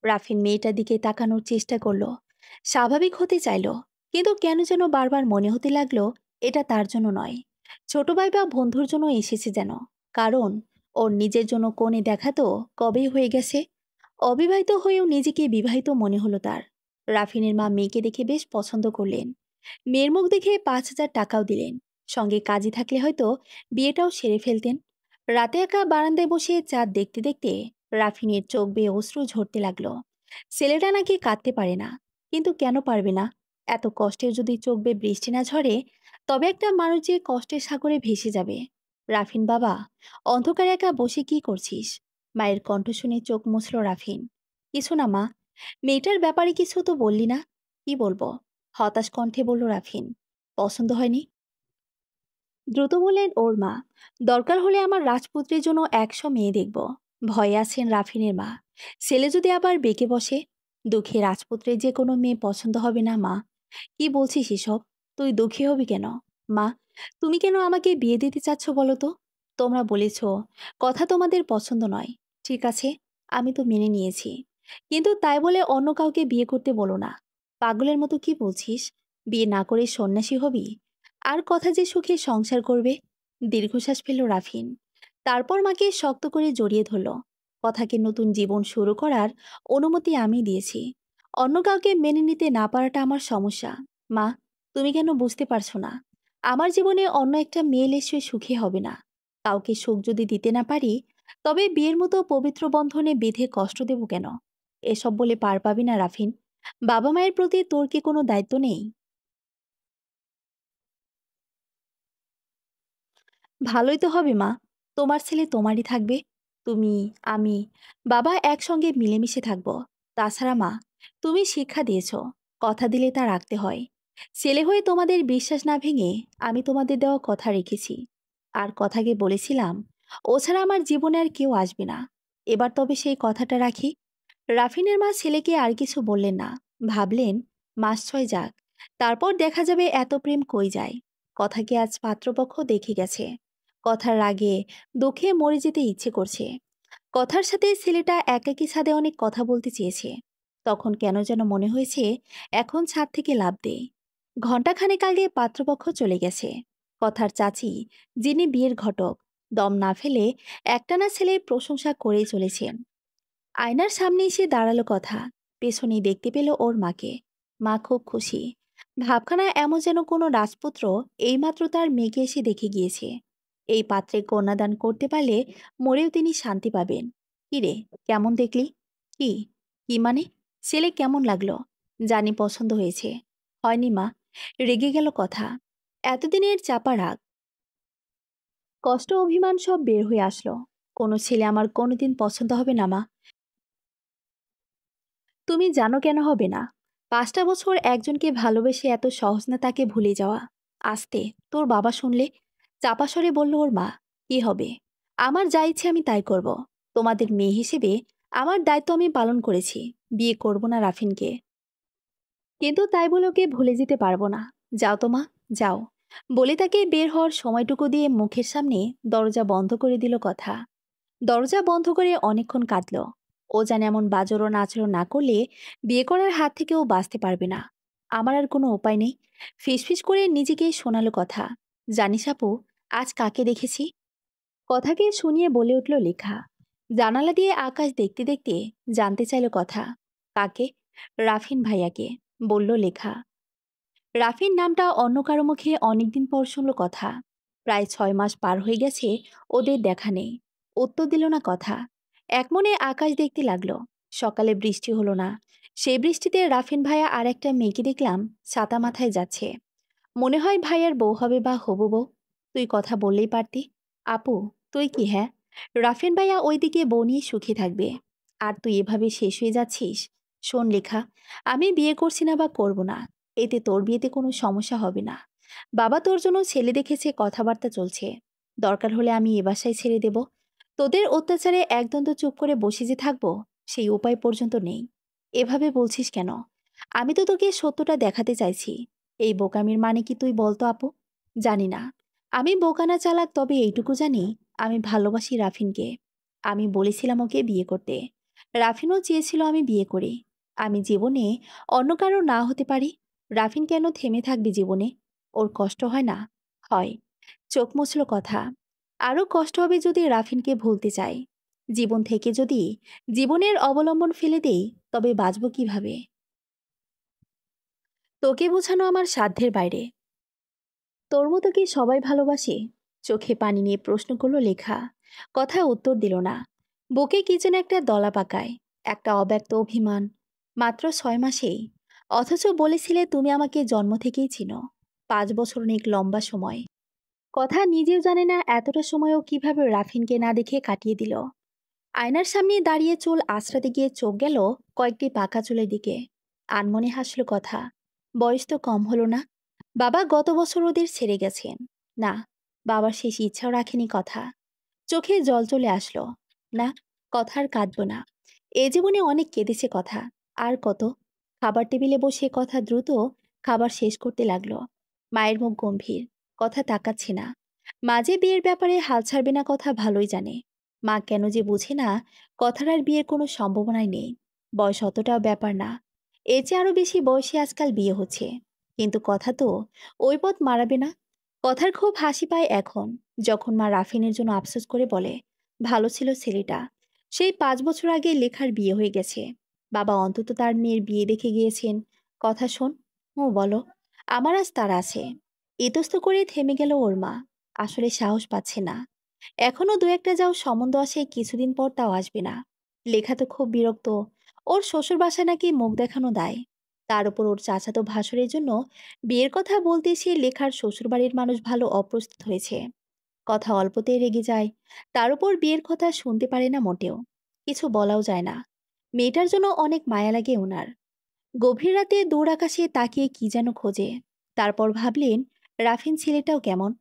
রাফিন মেয়েটার দিকে তাকানোর চেষ্টা করলো, স্বাভাবিক হতে চাইল। কিন্তু কেন যেন বারবার মনে হতে লাগলো এটা তার জন্য নয়, ছোট ভাই বা বন্ধুর জন্য এসেছে যেন। কারণ ওর নিজের জন্য কোণে দেখা তো কবেই হয়ে গেছে। অবিবাহিত হয়েও নিজেকে বিবাহিত মনে হলো তার। রাফিনের মা মেয়েকে দেখে বেশ পছন্দ করলেন। মেয়ের মুখ দেখে 5,000 টাকাও দিলেন। সঙ্গে কাজী থাকলে হয়তো বিয়েটাও সেরে ফেলতেন। রাতে একা বারান্দায় বসে চাঁদ দেখতে দেখতে রাফিনের চোখ বেয়ে অশ্রু ঝরতে লাগলো। ছেলেটা নাকি কাঁদতে পারে না, কিন্তু কেন পারবে না? এত কষ্টের যদি চোখ বেয়ে বৃষ্টি না ঝরে, তবে একটা মানুষ যে কষ্টের সাগরে ভেসে যাবে। রাফিন বাবা, অন্ধকারে একা বসে কি করছিস? মায়ের কণ্ঠ শুনে চোখ মুছল রাফিন। কিছু না মা। মেয়েটার ব্যাপারে কিছু তো বললি না। কি বলবো? হতাশ কণ্ঠে বলল রাফিন। পছন্দ হয়নি? দ্রুত বললেন ওর মা। দরকার হলে আমার রাজপুত্রের জন্য 100 মেয়ে দেখব। ভয়ে আছেন রাফিনের মা। ছেলে যদি আবার বেঁকে বসে? দুঃখী রাজপুত্রের যে কোনো মেয়ে পছন্দ হবে না মা। কি বলছিস এসব? তুই দুঃখী হবি কেন? মা, তুমি কেন আমাকে বিয়ে দিতে চাচ্ছ বলো তো? তোমরা বলেছ কথা তোমাদের পছন্দ নয়। ঠিক আছে, আমি তো মেনে নিয়েছি। কিন্তু তাই বলে অন্য কাউকে বিয়ে করতে বলো না। পাগলের মতো কি বলছিস? বিয়ে না করে সন্ন্যাসী হবি? আর কথা যে সুখে সংসার করবে। দীর্ঘশ্বাস ফেলল রাফিন। তারপর মাকে শক্ত করে জড়িয়ে ধরল। কথাকে নতুন জীবন শুরু করার অনুমতি আমি দিয়েছি। অন্য কাউকে মেনে নিতে না পারাটা আমার সমস্যা। মা, তুমি কেন বুঝতে পারছো না? আমার জীবনে অন্য একটা মেয়ে এসে সুখী হবে না। কাউকে সুখ যদি দিতে না পারি, তবে বিয়ের মতো পবিত্র বন্ধনে বেঁধে কষ্ট দেব কেন? এসব বলে পার পাবি না রাফিন। বাবা মায়ের প্রতি তোর কি কোনো দায়িত্ব নেই? ভালোই তো হবে মা। তোমার ছেলে তোমারই থাকবে। তুমি, আমি, বাবা একসঙ্গে মিলেমিশে থাকবো। তাছাড়া মা, তুমি শিক্ষা দিয়েছ, কথা দিলে তা রাখতে হয়। ছেলে হয়ে তোমাদের বিশ্বাস না ভেঙে আমি তোমাদের দেওয়া কথা রেখেছি। আর কথাকে বলেছিলাম, ও ছাড়া আমার জীবনে আর কেউ আসবে না। এবার তবে সেই কথাটা রাখি। রাফিনের মা ছেলেকে আর কিছু বললেন না। ভাবলেন, মাস ছয় যাক, তারপর দেখা যাবে এত প্রেম কই যায়। কথাকে আজ পাত্রপক্ষ দেখে গেছে। কথার রাগে দুঃখে মরে যেতে ইচ্ছে করছে। কথার সাথে ছেলেটা একাকী ছাদে অনেক কথা বলতে চেয়েছে। তখন কেন যেন মনে হয়েছে এখন ছাদ থেকে লাফ দেয়। ঘণ্টাখানেক আগে পাত্রপক্ষ চলে গেছে। কথার চাচি, যিনি বিয়ের ঘটক, দম না ফেলে একটানা ছেলের প্রশংসা করেই চলেছেন। আয়নার সামনে এসে দাঁড়ালো কথা। পেছনেই দেখতে পেল ওর মাকে। মা খুব খুশি। ভাবখানা এমন যেন কোনো রাজপুত্র এইমাত্র তার মেয়েকে এসে দেখে গিয়েছে। এই পাত্রে কন্যাদান করতে পারলে মরেও তিনি শান্তি পাবেন। কি রে, কেমন দেখলি? কি? কি মানে? ছেলে কেমন লাগলো? জানি পছন্দ হয়েছে। হয়নি মা। রেগে গেল কথা। এতদিনের চাপা রাগ, কষ্ট, অভিমান সব বের হয়ে আসলো। কোনো ছেলে আমার কোনোদিন পছন্দ হবে না মা। তুমি জানো কেন হবে না? ৫টা বছর একজনকে ভালোবেসে এত সহজ না তাকে ভুলে যাওয়া। আস্তে, তোর বাবা শুনলে। চাপা স্বরে বলল ওর মা। কি হবে? আমার যা ইচ্ছে আমি তাই করব। তোমাদের মেয়ে হিসেবে আমার দায়িত্ব আমি পালন করেছি। বিয়ে করব না রাফিনকে। কিন্তু তাই বলে ওকে ভুলে যেতে পারবো না। যাও তো মা, যাও। বলে তাকে বের হওয়ার সময়টুকু দিয়ে মুখের সামনে দরজা বন্ধ করে দিল কথা। দরজা বন্ধ করে অনেকক্ষণ কাঁদল। ও যেন এমন বাজরন আচরণ না করলে বিয়ে করার হাত থেকে ও বাঁচতে পারবে না। আমার আর কোনো উপায় নেই। ফিসফিস করে নিজেকে শোনালো কথা। জানিস আপু, আজ কাকে দেখেছি? কথাকে শুনিয়ে বলে উঠল লেখা। জানালা দিয়ে আকাশ দেখতে দেখতে জানতে চাইল কথা। কাকে? রাফিন ভাইয়াকে, বলল লেখা। রাফিন নামটা অন্য কারো মুখে অনেকদিন পর শুনল কথা। প্রায় 6 মাস পার হয়ে গেছে ওদের দেখা নেই। উত্তর দিল না কথা। একমনে আকাশ দেখতে লাগলো। সকালে বৃষ্টি হলো না। সেই বৃষ্টিতে রাফিন ভাইয়া আর একটা মেয়েকে দেখলাম ছাতা মাথায় যাচ্ছে। মনে হয় ভাইয়ার বউ হবে বা হবু বউ। তুই কথা বললেই পারতি। আপু, তুই কি? হ্যাঁ, রাফিন ভাইয়া ওইদিকে বউ নিয়ে সুখী থাকবে। আর তুই এভাবে শেষ হয়ে যাচ্ছিস। শোন লেখা, আমি বিয়ে করছি না বা করব না। এতে তোর বিয়েতে কোনো সমস্যা হবে না। বাবা তোর জন্য ছেলে দেখেছে, কথাবার্তা চলছে। দরকার হলে আমি এ বাসায় ছেড়ে দেব। তোদের অত্যাচারে একদন্ত চুপ করে বসে যে থাকবো, সেই উপায় পর্যন্ত নেই। এভাবে বলছিস কেন? আমি তো তোকে সত্যটা দেখাতে চাইছি। এই বোকামির মানে কি তুই বলতো আপু? জানি না। আমি বোকা না চালাক, তবে এইটুকু জানি আমি ভালোবাসি রাফিনকে। আমি বলেছিলাম ওকে বিয়ে করতে। রাফিনও চেয়েছিল আমি বিয়ে করি। আমি জীবনে অন্য কারো না হতে পারি। রাফিন কেন থেমে থাকবে জীবনে? ওর কষ্ট হয় না? হয়। চোখ মুছল কথা। আরও কষ্ট হবে যদি রাফিনকে ভুলতে চাই। জীবন থেকে যদি জীবনের অবলম্বন ফেলে দেই, তবে বাঁচব কিভাবে? তোকে বোঝানো আমার সাধ্যের বাইরে। তোর মতো কি সবাই ভালোবাসে? চোখে পানি নিয়ে প্রশ্ন করলো লেখা। কথায় উত্তর দিল না। বুকে কি যেন একটা দলা পাকায়, একটা অব্যক্ত অভিমান। মাত্র 6 মাসেই। অথচ বলেছিলে তুমি আমাকে জন্ম থেকেই চিনো। 5 বছর অনেক লম্বা সময়। কথা নিজেও জানে না এতটা সময়ও কিভাবে রাফিনকে না দেখে কাটিয়ে দিল। আয়নার সামনে দাঁড়িয়ে চুল আঁচড়াতে গিয়ে চোখ গেল কয়েকটি পাকা চুলের দিকে। আনমনে হাসল কথা। বয়স তো কম হলো না। বাবা গত বছর ওদের ছেড়ে গেছেন। না, বাবার শেষ ইচ্ছাও রাখেনি কথা। চোখে জল চলে আসলো। না, কথা আর কাঁদব না। এ জীবনে অনেক কেঁদেছে কথা। আর কত? খাবার টেবিলে বসে কথা দ্রুত খাবার শেষ করতে লাগলো। মায়ের মুখ গম্ভীর। কথা তাকাচ্ছে না। মাঝে বিয়ের ব্যাপারে হাল ছাড়বে না কথা ভালোই জানে। মা কেন যে বুঝে না কথার আর বিয়ের কোনো সম্ভাবনাই নেই। বয়স অতটাও ব্যাপার না। এর চেয়ে আরো বেশি বয়সে আজকাল বিয়ে হচ্ছে। কিন্তু কথা তো ওই পথ মারাবে না। কথার খুব হাসি পায় এখন, যখন মা রাফিনের জন্য আফসোস করে বলে, ভালো ছিল ছেলেটা, সেই 5 বছর আগে লেখার বিয়ে হয়ে গেছে। বাবা অন্তত তার মেয়ের বিয়ে দেখে গিয়েছেন। কথা শোন। ও বলো। আমার আজ তার আছে। ইতস্ত করে থেমে গেল ওর মা। আসলে সাহস পাচ্ছে না। এখনো দু একটা যাও সম্বন্ধ আসে, কিছুদিন পর তাও আসবে না। লেখা তো খুব বিরক্ত। ওর শ্বশুর বাসায় নাকি মুখ দেখানো দায়। তার উপর ওর চাচাতো ভাসুরের জন্য বিয়ের কথা বলতে এসে লেখার শ্বশুরবাড়ির মানুষ ভালো অপ্রস্তুত হয়েছে। কথা অল্পতেই রেগে যায়। তার উপর বিয়ের কথা শুনতে পারে না মোটেও। কিছু বলাও যায় না। মেয়েটার জন্য অনেক মায়া লাগে ওনার। গভীর রাতে দূর আকাশে তাকিয়ে কি যেন খোঁজে। তারপর ভাবলেন, রাফিন ছেলেটাও কেমন।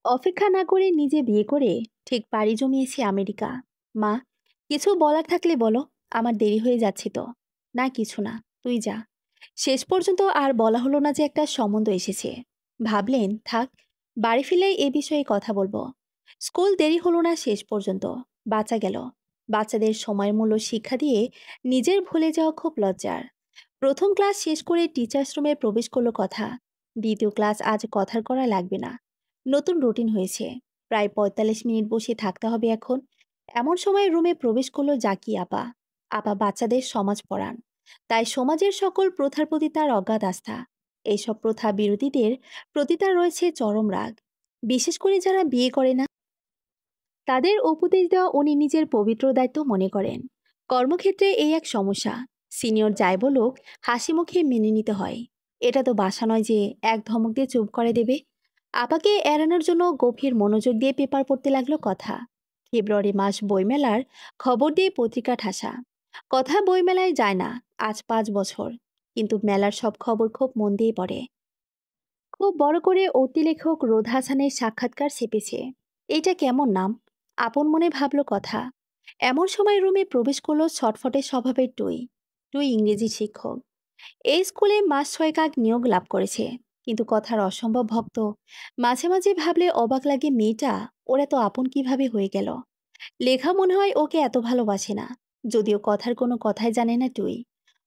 অপেক্ষা না করে নিজে বিয়ে করে ঠিক পাড়ি জমিয়েছে আমেরিকা। মা, কিছু বলার থাকলে বলো। আমার দেরি হয়ে যাচ্ছে তো। না কিছু না, তুই যা। শেষ পর্যন্ত আর বলা হলো না যে একটা সম্বন্ধ এসেছে। ভাবলেন থাক, বাড়ি ফিরলেই এ বিষয়ে কথা বলবো। স্কুল দেরি হলো না শেষ পর্যন্ত। বাঁচা গেল। বাচ্চাদের সময়ের মূল্য শিক্ষা দিয়ে নিজের ভুলে যাওয়া খুব লজ্জার। প্রথম ক্লাস শেষ করে টিচার্স রুমে প্রবেশ করলো কথা। দ্বিতীয় ক্লাস আজ কথার করা লাগবে না। নতুন রুটিন হয়েছে। প্রায় 45 মিনিট বসে থাকতে হবে এখন। এমন সময় রুমে প্রবেশ করলো জাকি আপা। আপা বাচ্চাদের সমাজ পড়ান। তাই সমাজের সকল প্রথার প্রতি তার অগাধ আস্থা। এইসব প্রথা বিরোধীদের প্রতি তার রয়েছে চরম রাগ। বিশেষ করে যারা বিয়ে করে না, তাদের উপদেশ দেওয়া উনি নিজের পবিত্র দায়িত্ব মনে করেন। কর্মক্ষেত্রে এই এক সমস্যা। সিনিয়র যাই বলুক, হাসি মুখে মেনে নিতে হয়। এটা তো বাসা নয় যে এক ধমক দিয়ে চুপ করে দেবে। আপাকে এড়ানোর জন্য গভীর মনোযোগ দিয়ে পেপার পড়তে লাগলো কথা। ফেব্রুয়ারি মাস বইমেলার খবর দিয়ে পত্রিকা ঠাসা। কথা বইমেলায় যায় না আজ 5 বছর। কিন্তু মেলার সব খবর খুব মন দিয়ে পড়ে। খুব বড় করে উর্দি লেখক রোধ হাসানের সাক্ষাৎকার ছেপেছে। এইটা কেমন নাম? আপন মনে ভাবল কথা। এমন সময় রুমে প্রবেশ করলো ছটফটে স্বভাবের টুই। টুই ইংরেজি শিক্ষক। এই স্কুলে মাস ছয়েক আগ নিয়োগ লাভ করেছে। কিন্তু কথার অসম্ভব ভক্ত। মাঝে মাঝে ভাবলে অবাক লাগে, মেয়েটা ওরা তো আপন কিভাবে হয়ে গেল। লেখা মনে হয় ওকে এত ভালোবাসে না। যদিও কথার কোনো কথাই জানে না টুই।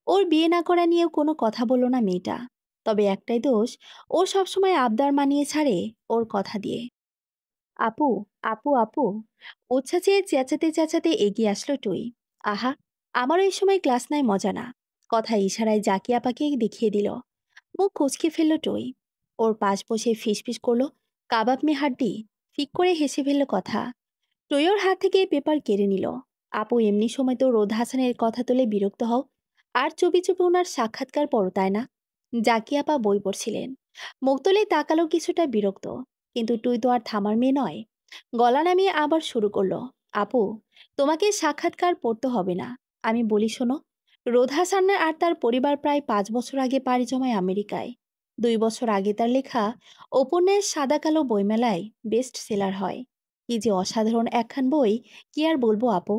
ওর বিয়ে না করা নিয়েও কোনো কথা বলল না মেয়েটা। তবে একটাই দোষ, ও সবসময় আবদার মানিয়ে ছাড়ে ওর কথা দিয়ে। আপু, আপু, আপু, উচ্ছ্বাসে চেঁচাতে চেঁচাতে এগিয়ে আসলো টুই। আহা, আমারও এই সময় ক্লাস নাই মজা না। কথা ইশারায় জাকি আপাকে দেখিয়ে দিল। মুখ কুচকে ফেলল টুই। ওর পাশ বসে ফিসফিস করলো, কাবাব মে হাড্ডি। ফিক করে হেসে ফেলল কথা। টুইওর হাত থেকে পেপার কেড়ে নিল। আপু, এমনি সময় তো রোদ হাসানের কথা তুলে বিরক্ত হও। আর চুপি চুপি ওনার সাক্ষাৎকার পড়ো, তাই না? জাকি আপা বই পড়ছিলেন। মুখ তুলে তাকালো, কিছুটা বিরক্ত। কিন্তু টুই তো আর থামার মেয়ে নয়। গলা নামিয়ে আবার শুরু করলো। আপু, তোমাকে সাক্ষাৎকার পড়তে হবে না। আমি বলি শোনো। রোদ হাসান আর তার পরিবার প্রায় 5 বছর আগে পাড়ি জমায় আমেরিকায়। 2 বছর আগে তার লেখা উপন্যাস সাদা কালো বইমেলায় বেস্ট সেলার হয়। কি যে অসাধারণ একখান বই, কি আর বলবো আপু।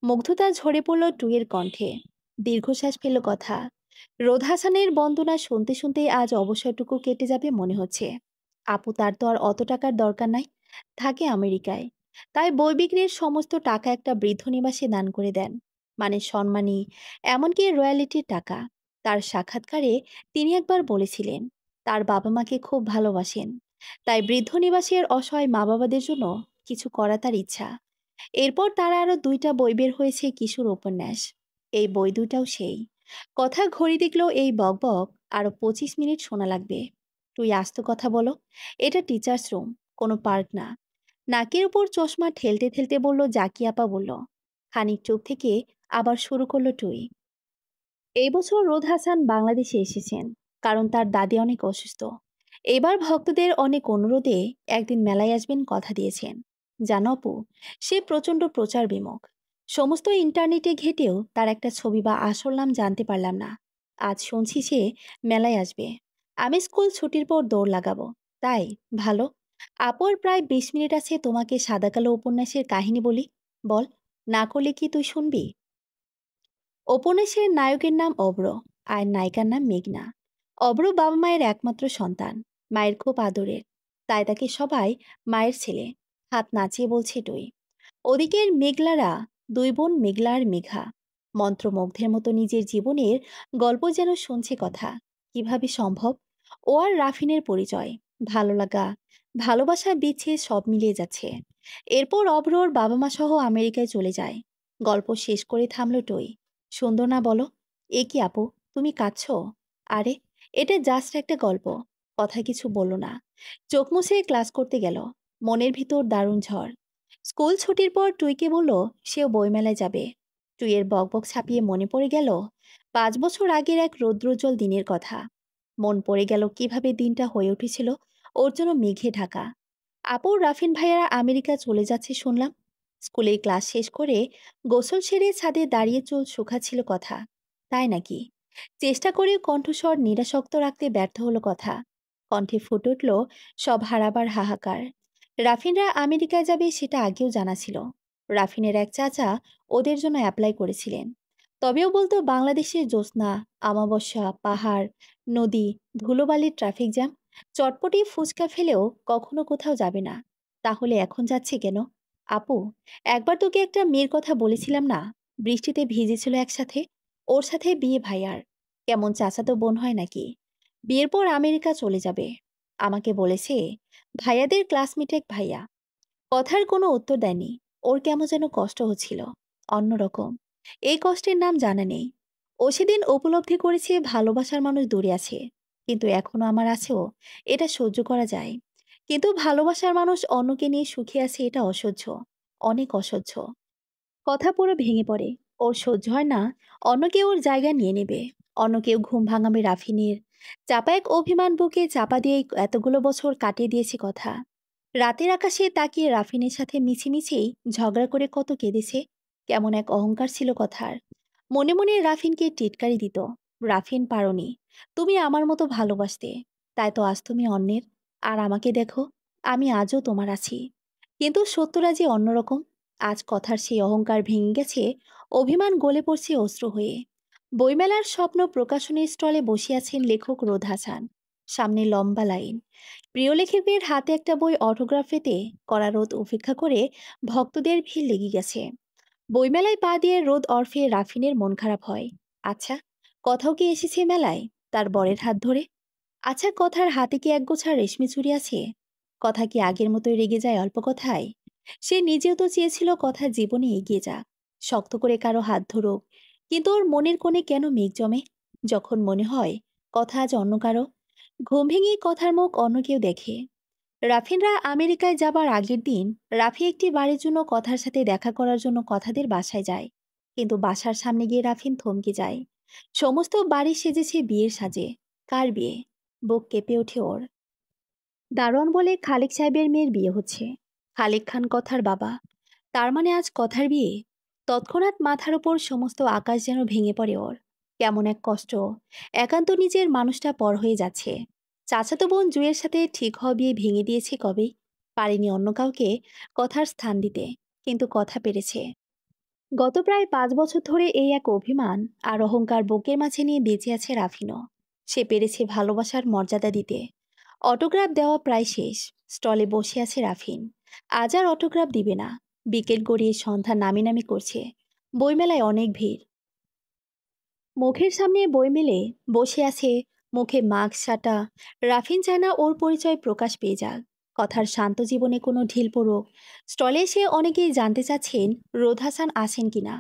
মুগ্ধতা ঝরে পড়ল টুইয়ের কণ্ঠে। দীর্ঘশ্বাস ফেলল কথা। রোদ হাসানের বন্দনা শুনতে শুনতে আজ অবসরটুকু কেটে যাবে মনে হচ্ছে। আপু, তার তো আর অত টাকার দরকার নাই। থাকে আমেরিকায়। তাই বই বিক্রির সমস্ত টাকা একটা বৃদ্ধ নিবাসে দান করে দেন। মানে সম্মানী, এমনকি রয়্যালিটির টাকা। তার সাক্ষাৎকারে তিনি একবার বলেছিলেন, তার বাবা মাকে খুব ভালোবাসেন। তাই বৃদ্ধ নিবাসের অসহায় মা বাবাদের জন্য কিছু করা তার ইচ্ছা। এরপর তার আরো 2টা বই বের হয়েছে কিশোর উপন্যাস। এই বই দুটাও সেই। কথা ঘড়ি দেখলো এই বকবক আরো 25 মিনিট শোনা লাগবে। তুই আস্ত কথা বলো। এটা টিচার্স রুম, কোনো পার্ক না। নাকের উপর চশমা ঠেলতে ঠেলতে বলল জাকি আপা বলল। খানিক চুপ থেকে আবার শুরু করলো টুই। এই বছর রোদ হাসান বাংলাদেশে এসেছেন, কারণ তার দাদি অনেক অসুস্থ। এবার ভক্তদের অনেক অনুরোধে একদিন মেলায় আসবেন কথা দিয়েছেন। জানো আপু, সে প্রচণ্ড প্রচার বিমুখ। সমস্ত ইন্টারনেটে ঘেটেও তার একটা ছবি বা আসল নাম জানতে পারলাম না। আজ শুনছি সে মেলায় আসবে। আমি স্কুল ছুটির পর দৌড় লাগাবো। তাই ভালো। আপুর প্রায় 20 মিনিট আছে, তোমাকে সাদা কালো উপন্যাসের কাহিনী বলি। বল। না করলে কি তুই শুনবি? উপন্যাসের নায়কের নাম অব্র, আর নায়িকার নাম মেঘনা। অব্র বাবা মায়ের একমাত্র সন্তান। মায়ের খুব আদরের। তাই তাকে সবাই মায়ের ছেলে হাত নাচিয়ে বলছে টুই। ওদিকের মেঘলারা, দুই বোন মেঘলা আর মেঘা, মন্ত্রমুগ্ধের মতো নিজের জীবনের গল্প যেন শুনছে কথা। কিভাবে সম্ভব? ও আর রাফিনের পরিচয়, ভালো লাগা, ভালোবাসা, বিচ্ছেদ সব মিলিয়ে যাচ্ছে। এরপর অভ্রর বাবা মা সহ আমেরিকায় চলে যায়। গল্প শেষ করে থামলো টই। সুন্দর না বলো? এ কি আপু, তুমি কাঁদছো? আরে, এটা জাস্ট একটা গল্প। কথা কিছু বললো না, চোখ মুছে ক্লাস করতে গেল। মনের ভিতর দারুণ ঝড়। স্কুল ছুটির পর টুইকে বলল সেও বইমেলায় যাবে। টুইয়ের বকবক ছাপিয়ে মনে পড়ে গেল 5 বছর আগের এক রৌদ্রোজ্জ্বল দিনের কথা। মন পড়ে গেল কিভাবে দিনটা হয়ে উঠেছিল ওর জন্য মেঘে ঢাকা। আপু রাফিন ভাইয়ারা আমেরিকা চলে যাচ্ছে শুনলাম। স্কুলের ক্লাস শেষ করে গোসল সেরে ছাদে দাঁড়িয়ে চুল শুকাচ্ছিল কথা। তাই নাকি? চেষ্টা করে কণ্ঠস্বর নিরাসক্ত রাখতে ব্যর্থ হলো কথা। কণ্ঠে ফুটে উঠল সব হারাবার হাহাকার। রাফিনরা আমেরিকায় যাবে সেটা আগেও জানা ছিল। রাফিনের এক চাচা ওদের জন্য অ্যাপ্লাই করেছিলেন। তবেও বলতো বাংলাদেশের জ্যোৎস্না, আমাবস্যা, পাহাড়, নদী, ধুলোবালির ট্রাফিক জ্যাম, চটপটি ফুচকা ফেলেও কখনো কোথাও যাবে না। তাহলে এখন যাচ্ছে কেন? আপু, একবার তোকে একটা মেয়ের কথা বলেছিলাম না, বৃষ্টিতে ভিজেছিল একসাথে? ওর সাথে বিয়ে ভাইয়ার। কেমন চাচাতো বোন হয় নাকি? বিয়ের পর আমেরিকা চলে যাবে। আমাকে বলেছে ভাইয়াদের ক্লাসমেট এক ভাইয়া। কথার কোনো উত্তর দেয়নি। ওর কেমন যেন কষ্ট হচ্ছিল, অন্যরকম। এই কষ্টের নাম জানা নেই। ও সেদিন উপলব্ধি করেছে ভালোবাসার মানুষ দূরে আছে, কিন্তু এখনো আমার আছেও, এটা সহ্য করা যায়। কিন্তু ভালোবাসার মানুষ অন্যকে নিয়ে সুখী আছে, এটা অসহ্য, অনেক অসহ্য। কথা পুরো ভেঙে পড়ে। ওর সহ্য হয় না অন্য কেউ ওর জায়গা নিয়ে নেবে, অন্য কেউ ঘুম ভাঙাবে রাফিনের। চাপা এক অভিমান বুকে চাপা দিয়ে এতগুলো বছর কাটিয়ে দিয়েছে কথা। রাতের আকাশে তাকিয়ে রাফিনের সাথে মিছিমিছেই ঝগড়া করে কত কেঁদেছে। কেমন এক অহংকার ছিল কথার। মনে মনে রাফিনকে টিটকারি দিত। রাফিন, পারোনি, তুমি আমার মতো ভালোবাসতে, তাই তো আজ তুমি অন্যের। আর আমাকে দেখো, আমি আজও তোমার আছি। কিন্তু সত্যরা যে অন্যরকম। আজ কথার সেই অহংকার ভেঙে গেছে, অভিমান গলে পড়ছে অশ্রু হয়ে। বইমেলার স্বপ্ন প্রকাশনীর স্টলে বসে আছেন লেখক রোদ হাসান। সামনে লম্বা লাইন। প্রিয় লেখকের হাতে একটা বই অটোগ্রাফ পেতে কড়া রোদ উপেক্ষা করে ভক্তদের ভিড় লেগে গেছে। বইমেলায় পা দিয়ে রোদ অর্ফে রাফিনের মন খারাপ হয়। আচ্ছা, কথাও কি এসেছে মেলায় তার বরের হাত ধরে? আচ্ছা, কথার হাতে কি একগোছা রেশমি চুড়ি আছে? কথা কি আগের মতোই রেগে যায় অল্প কথায়? সে নিজেও তো চেয়েছিল কথা জীবনে এগিয়ে যাক, শক্ত করে কারো হাত ধরুক। কিন্তু ওর মনের কোণে কেন মেঘ জমে যখন মনে হয় কথা আজ অন্য কারো। ঘুম ভেঙে কথার মুখ অন্য কেউ দেখে। রাফিনরা আমেরিকায় যাবার আগের দিন রাফি একটি বাড়ির জন্য কথার সাথে দেখা করার জন্য কথাদের বাসায় যায়। কিন্তু বাসার সামনে গিয়ে রাফিন থমকে যায়। সমস্ত বাড়ি সেজেছে বিয়ের সাজে। কার বিয়ে? বুক কেঁপে ওঠে ওর। দারোয়ান বলে খালিক সাহেবের মেয়ের বিয়ে হচ্ছে। খালিক খান কথার বাবা। তার মানে আজ কথার বিয়ে। তৎক্ষণাৎ মাথার উপর সমস্ত আকাশ যেন ভেঙে পড়ে ওর। কেমন এক কষ্ট। একান্ত নিজের মানুষটা পর হয়ে যাচ্ছে। চাচাতো বোন জুয়ের সাথে ঠিক হওয়া বিয়ে ভেঙে দিয়েছে কবেই। পারেনি অন্য কাউকে কথার স্থান দিতে। কিন্তু কথা পেরেছে। গত প্রায় 5 বছর ধরে এই এক অভিমান আর অহংকার বুকের মাঝে নিয়ে বেঁচে আছে রাফিনও। সে পেরেছে ভালোবাসার মর্যাদা দিতে। অটোগ্রাফ দেওয়া প্রায় শেষ। স্টলে বসে আছে রাফিন। আজ আর অটোগ্রাফ দিবে না। বিকেল গড়িয়ে সন্ধ্যা নামি নামি করছে। বইমেলায় অনেক ভিড়। মুখের সামনে বই মেলে বসে আছে, মুখে মাস্ক সাটা। রাফিন চায় না ওর পরিচয় প্রকাশ পেয়ে যাক। কথার শান্ত জীবনে কোনো ঢিল পড়ুক। স্টলে এসে অনেকেই জানতে চাচ্ছেন রোদ হাসান আছেন কিনা।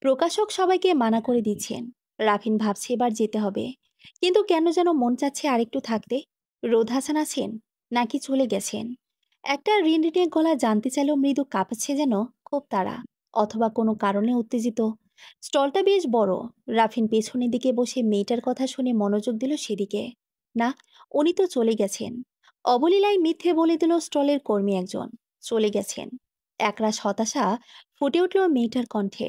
প্রকাশক সবাইকে মানা করে দিচ্ছেন। রাফিন ভাবছে এবার যেতে হবে। কিন্তু কেন যেন মন চাচ্ছে আরেকটু থাকতে। রোদ হাসান আছেন নাকি চলে গেছেন? একটা ঋণঋণের গলা জানতে চাইলেও মৃদু কাঁপাচ্ছে যেন, খুব তাড়া, অথবা কোনো কারণে উত্তেজিত। স্টলটা বেশ বড়। রাফিন পেছনের দিকে বসে মেয়েটার কথা শুনে মনোযোগ দিল সেদিকে। না, উনি তো চলে গেছেন। অবলীলায় মিথ্যে বলে দিল স্টলের কর্মী একজন। চলে গেছেন। একরাশ হতাশা ফুটে উঠল মেয়েটার কণ্ঠে।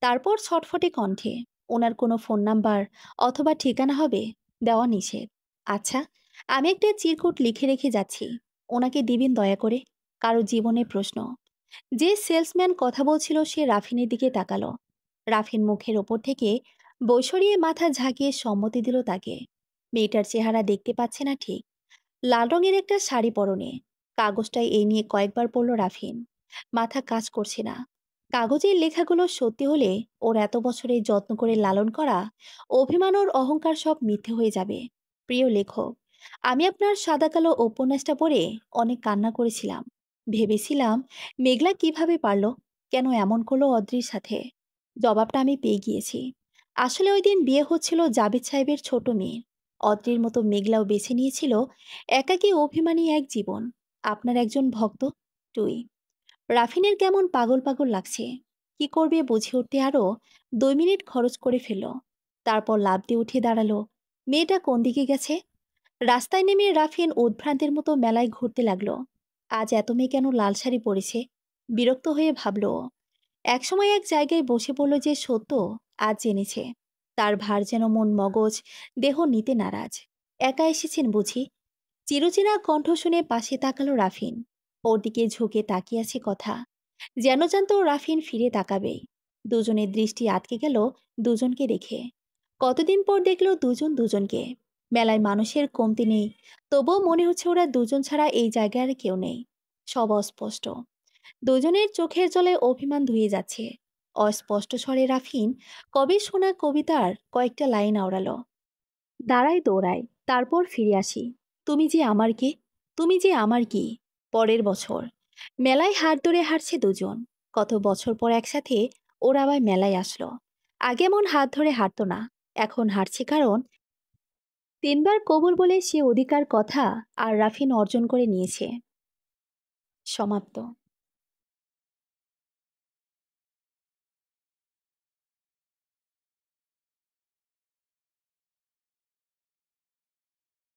তারপর ছটফটে কণ্ঠে, ওনার কোনো ফোন নাম্বার অথবা ঠিকানা হবে? দেওয়া নিষেধ। আচ্ছা, আমি একটা চিরকুট লিখে রেখে যাচ্ছি, ওনাকে দিবেন দয়া করে। কারো জীবনের প্রশ্ন। যে সেলসম্যান কথা বলছিল সে রাফিনের দিকে তাকালো। রাফিন মুখের ওপর থেকে বই সরিয়ে মাথা ঝাঁকিয়ে সম্মতি দিল তাকে। মেয়েটার চেহারা দেখতে পাচ্ছে না ঠিক। লাল রঙের একটা শাড়ি পরনে। কাগজটায় এই নিয়ে কয়েকবার পড়ল রাফিন। মাথা কাজ করছে না। কাগজের লেখাগুলো সত্যি হলে ওর এত বছরে যত্ন করে লালন করা অভিমান ওর অহংকার সব মিথ্যে হয়ে যাবে। প্রিয় লেখক, আমি আপনার সাদা কালো উপন্যাসটা পড়ে অনেক কান্না করেছিলাম। ভেবেছিলাম মেঘলা কিভাবে পারলো, কেন এমন করলো অদ্রির সাথে। জবাবটা আমি পেয়ে গিয়েছি। আসলে ওই দিন বিয়ে হচ্ছিল জাবেদ সাহেবের ছোট মেয়ে। অদ্রির মতো মেঘলাও বেছে নিয়েছিল একাকী অভিমানী এক জীবন। আপনার একজন ভক্ত, টুই। রাফিনের কেমন পাগল পাগল লাগছে। কি করবে বুঝে উঠতে আরো 2 মিনিট খরচ করে ফেলল। তারপর লাফ দিয়ে উঠে দাঁড়ালো। মেয়েটা কোন দিকে গেছে? রাস্তায় নেমে রাফিন উদ্ভ্রান্তের মতো মেলায় ঘুরতে লাগলো। আজ এত মেয়ে কেন লাল শাড়ি পরেছে? বিরক্ত হয়ে ভাবলো ও। একসময় এক জায়গায় বসে পড়ল যে সত্য আজ জেনেছে। তার ভার যেন মন মগজ দেহ নিতে নারাজ। একা এসেছেন বুঝি? চিরচেনা কণ্ঠ শুনে পাশে তাকালো রাফিন। ওর দিকে ঝুঁকে তাকিয়ে আছে কথা। যেন জানতো রাফিন ফিরে তাকাবেই। দুজনের দৃষ্টি আটকে গেল দুজনকে দেখে। কতদিন পর দেখলো দুজন দুজনকে। মেলায় মানুষের কমতি নেই, তবুও মনে হচ্ছে ওরা দুজন ছাড়া এই জায়গায় আর কেউ নেই। সব অস্পষ্ট। দুজনের চোখের জলে অভিমান ধুয়ে যাচ্ছে। অস্পষ্ট স্বরে রাফিন কবে শোনা কবিতার কয়েকটা লাইন আওড়ালো। দাঁড়াই দৌড়াই, তারপর ফিরে আসি। তুমি যে আমার কি, তুমি যে আমার কি। পরের বছর মেলায় হাত ধরে হাঁটছে দুজন। কত বছর পর একসাথে ওরা আবার মেলায় আসলো। আগে এমন হাত ধরে হাঁটতো না। এখন হাঁটছে কারণ 3বার কবুল বলে সে অধিকার কথা আর রাফিন অর্জন করে নিয়েছে। সমাপ্ত।